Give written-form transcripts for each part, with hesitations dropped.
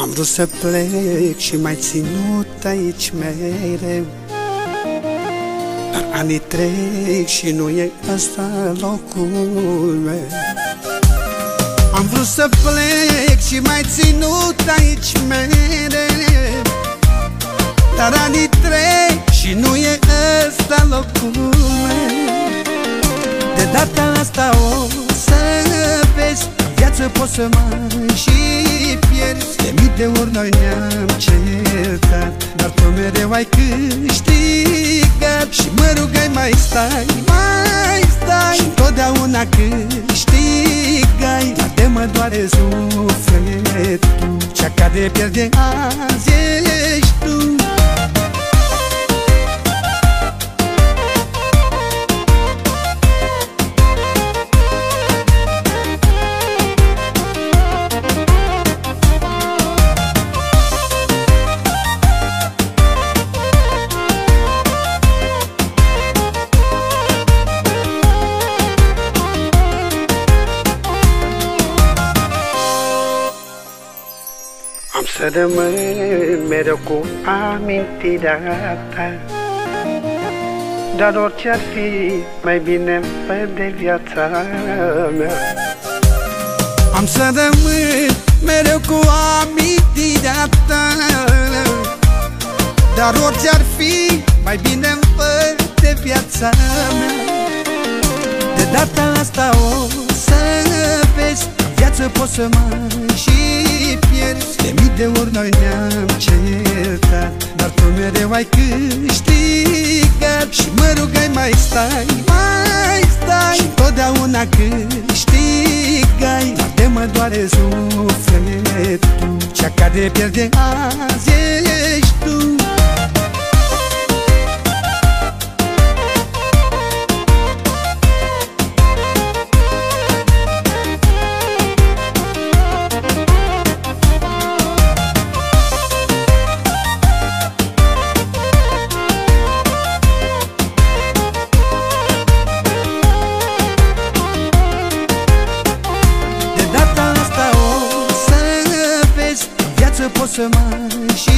Am vrut să plec și m-ai ținut aici mereu, dar anii trec și nu e ăsta locul meu. Am vrut să plec și m-ai ținut aici mereu, dar anii trec și nu e ăsta locul meu. De data asta o să vezi, în viață poți să mai și pierzi. De mii de ori noi ne-am certat, dar tu mereu ai câștigat. Și mă rugai mai stai, mai stai, și întotdeauna câștigai. Dar de mă doare sufletul, cea care pierde azi ești tu. Am să rămân mereu cu amintirea ta, dar orice ar fi, mai bine fă de viața mea. Am să rămân mereu cu amintirea ta, dar orice ar fi, mai bine fă de viața mea. De data asta o să vezi, în viață poți să mai și pierzi. De mii de ori noi ne-am certat, dar tu mereu ai câștigat. Și mă rugai mai stai, mai stai, și întotdeauna câștigai. Dar de mă doare sufletul, cea care pierde azi ești tu. Poți să mai și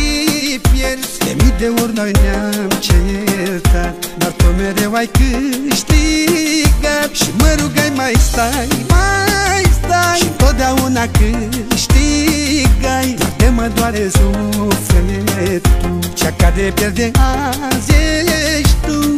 pierzi. De mii de ori noi ne-am certat, dar tu mereu ai câștigat. Și mă rugai mai stai, mai stai, și întotdeauna câștigai. Dar de mă doare sufletul, cea care pierde azi ești tu.